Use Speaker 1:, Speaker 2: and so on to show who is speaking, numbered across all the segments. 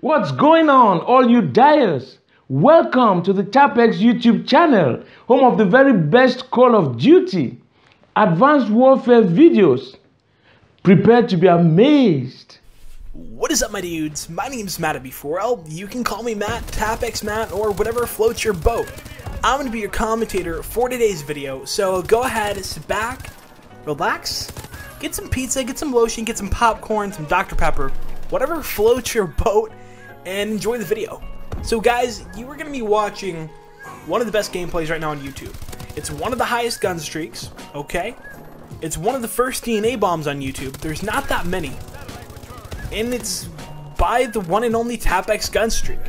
Speaker 1: What's going on, all you diers? Welcome to the TapX YouTube channel, home of the very best Call of Duty, Advanced Warfare videos. Prepare to be amazed.
Speaker 2: What is up, my dudes? My name's Matt84L. You can call me Matt, TapX Matt, or whatever floats your boat. I'm going to be your commentator for today's video, so go ahead, sit back, relax, get some pizza, get some lotion, get some popcorn, some Dr. Pepper, whatever floats your boat, and enjoy the video. So guys, you are going to be watching one of the best gameplays right now on YouTube. It's one of the highest gun streaks, okay? It's one of the first DNA bombs on YouTube. There's not that many. And it's by the one and only TapX Gunstreak.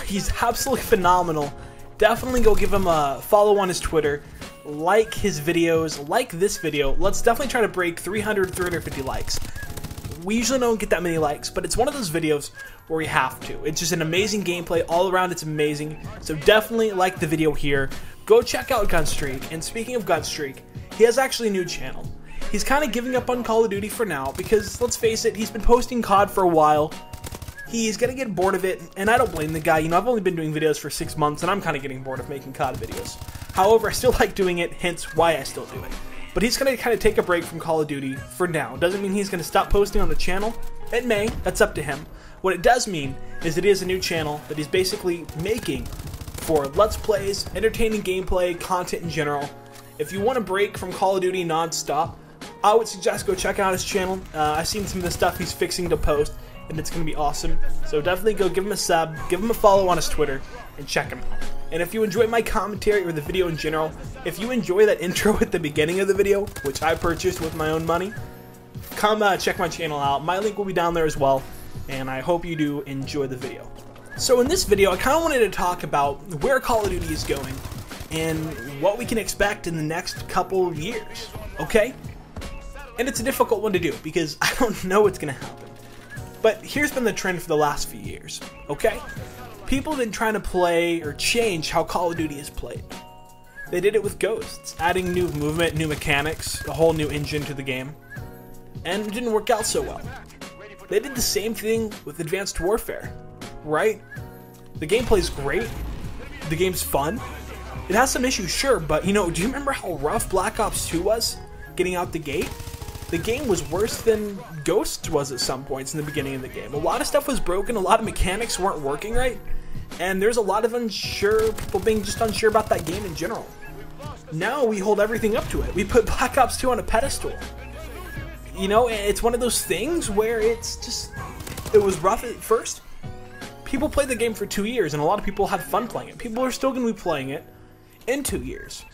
Speaker 2: He's absolutely phenomenal. Definitely go give him a follow on his Twitter. Like his videos, like this video. Let's definitely try to break 300, 350 likes. We usually don't get that many likes, but it's one of those videos where we have to. It's just an amazing gameplay. All around, it's amazing. So definitely like the video here. Go check out Gunstreak. And speaking of Gunstreak, he has actually a new channel. He's kind of giving up on Call of Duty for now because, let's face it, he's been posting COD for a while. He's gonna get bored of it, and I don't blame the guy. You know, I've only been doing videos for 6 months, and I'm kind of getting bored of making COD videos. However, I still like doing it, hence why I still do it. But he's gonna kind of take a break from Call of Duty for now. Doesn't mean he's gonna stop posting on the channel. It may, that's up to him. What it does mean is that he has a new channel that he's basically making for Let's Plays, entertaining gameplay, content in general. If you want a break from Call of Duty non-stop, I would suggest go check out his channel. I've seen some of the stuff he's fixing to post, and it's going to be awesome. So definitely go give him a sub, give him a follow on his Twitter, and check him out. And if you enjoy my commentary or the video in general, if you enjoy that intro at the beginning of the video, which I purchased with my own money, come check my channel out. My link will be down there as well, and I hope you do enjoy the video. So in this video, I kind of wanted to talk about where Call of Duty is going and what we can expect in the next couple of years, okay? And it's a difficult one to do because I don't know what's going to happen. But here's been the trend for the last few years, okay? People have been trying to play or change how Call of Duty is played. They did it with Ghosts, adding new movement, new mechanics, a whole new engine to the game. And it didn't work out so well. They did the same thing with Advanced Warfare, right? The gameplay's great. The game's fun. It has some issues, sure, but you know, do you remember how rough Black Ops 2 was getting out the gate? The game was worse than Ghosts was at some points in the beginning of the game. A lot of stuff was broken, a lot of mechanics weren't working right, and there's a lot of people being just unsure about that game in general. Now we hold everything up to it. We put Black Ops 2 on a pedestal. You know, it's one of those things where it's just, it was rough at first. People played the game for 2 years, and a lot of people had fun playing it. People are still going to be playing it in 2 years.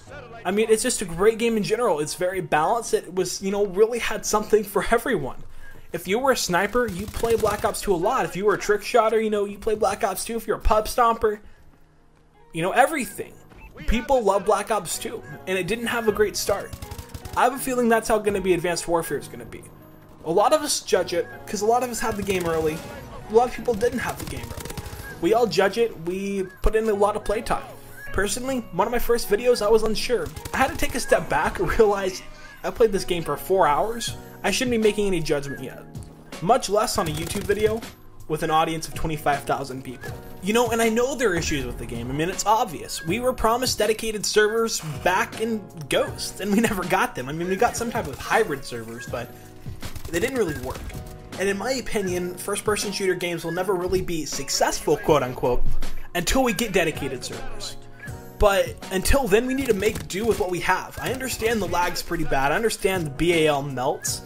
Speaker 2: I mean, it's just a great game in general. It's very balanced. It was, you know, really had something for everyone. If you were a sniper, you play Black Ops 2 a lot. If you were a trick shotter, you know, you play Black Ops 2. If you're a pub stomper, you know, everything. People love Black Ops 2, and it didn't have a great start. I have a feeling that's how going to be Advanced Warfare is going to be. A lot of us judge it, because a lot of us had the game early. A lot of people didn't have the game early. We all judge it. We put in a lot of playtime. Personally, one of my first videos, I was unsure. I had to take a step back and realize I played this game for 4 hours. I shouldn't be making any judgment yet. Much less on a YouTube video with an audience of 25,000 people. You know, and I know there are issues with the game. I mean, it's obvious. We were promised dedicated servers back in Ghost, and we never got them. I mean, we got some type of hybrid servers, but they didn't really work. And in my opinion, first-person shooter games will never really be successful, quote-unquote, until we get dedicated servers. But until then, we need to make do with what we have. I understand the lag's pretty bad. I understand the BAL melts.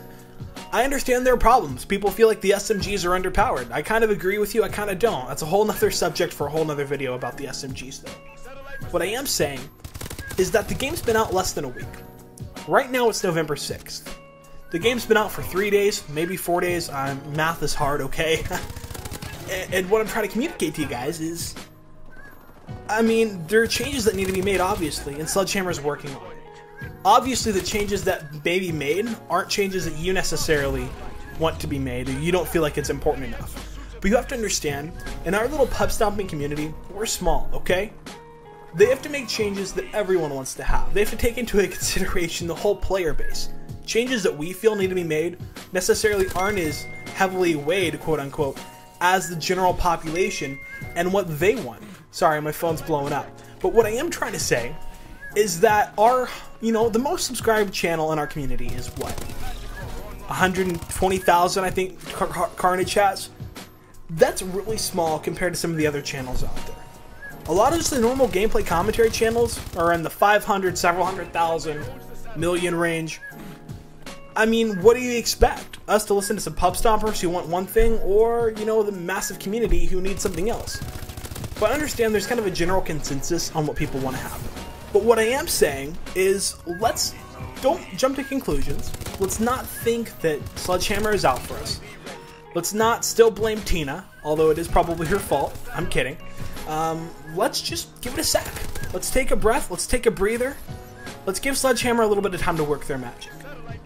Speaker 2: I understand there are problems. People feel like the SMGs are underpowered. I kind of agree with you, I kind of don't. That's a whole nother subject for a whole nother video about the SMGs though. What I am saying is that the game's been out less than a week. Right now it's November 6th. The game's been out for 3 days, maybe 4 days. Math is hard, okay? And what I'm trying to communicate to you guys is, I mean, there are changes that need to be made, obviously, and Sledgehammer's working on it. Obviously, the changes that may be made aren't changes that you necessarily want to be made, or you don't feel like it's important enough. But you have to understand, in our little pub stomping community, we're small, okay? They have to make changes that everyone wants to have. They have to take into consideration the whole player base. Changes that we feel need to be made necessarily aren't as heavily weighed, quote-unquote, as the general population and what they want. Sorry, my phone's blowing up. But what I am trying to say is that our, the most subscribed channel in our community is what? 120,000, I think, Carnage has. That's really small compared to some of the other channels out there. A lot of just the normal gameplay commentary channels are in the 500, several hundred thousand, million range. I mean, what do you expect? Us to listen to some pub stompers who want one thing, or, the massive community who needs something else? But I understand there's kind of a general consensus on what people want to have. But what I am saying is, don't jump to conclusions. Let's not think that Sledgehammer is out for us. Let's not still blame Tina, although it is probably her fault. I'm kidding. Let's just give it a sec. Let's take a breath. Let's take a breather. Let's give Sledgehammer a little bit of time to work their magic.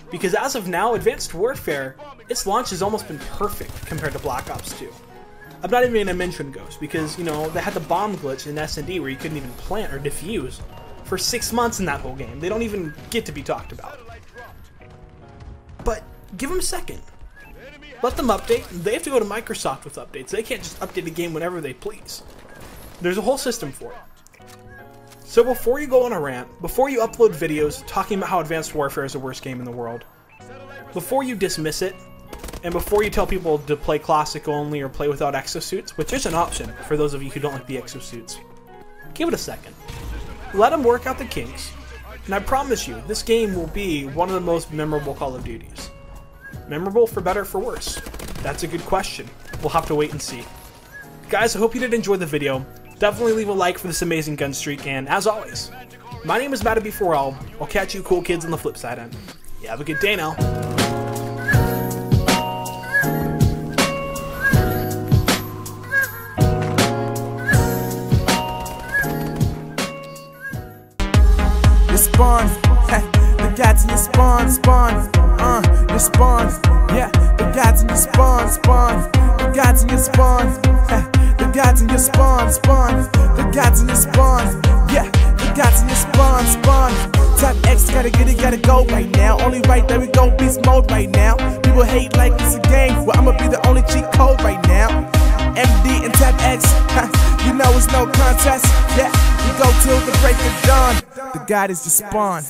Speaker 2: Because as of now, Advanced Warfare, its launch has almost been perfect compared to Black Ops 2. I'm not even going to mention Ghost, because, they had the bomb glitch in S&D where you couldn't even plant or defuse for 6 months in that whole game. They don't even get to be talked about. But give them a second. Let them update. They have to go to Microsoft with updates. They can't just update a game whenever they please. There's a whole system for it. So before you go on a rant, before you upload videos talking about how Advanced Warfare is the worst game in the world, before you dismiss it, and before you tell people to play classic only or play without exosuits, which is an option for those of you who don't like the exosuits, give it a second. Let them work out the kinks, and I promise you, this game will be one of the most memorable Call of Duties. Memorable for better or for worse? That's a good question. We'll have to wait and see. Guys, I hope you did enjoy the video. Definitely leave a like for this amazing Gunstreak, and as always, my name is Matt4L. I'll catch you cool kids on the flip side, and you have a good day now.
Speaker 3: You spawn, the guys in your spawn, you spawn, yeah, the guys in your spawn, the guys in your spawn, the guys in your spawn, the guys in your spawn, yeah, the guys in your spawn. Type X, gotta get it, gotta go right now. Only right, there we go, beast mode right now. People hate like it's a game, well I'ma be the only cheat code right now. MD and Type X, it's no contest, yeah, we go till the break of dawn. The God is your spawn.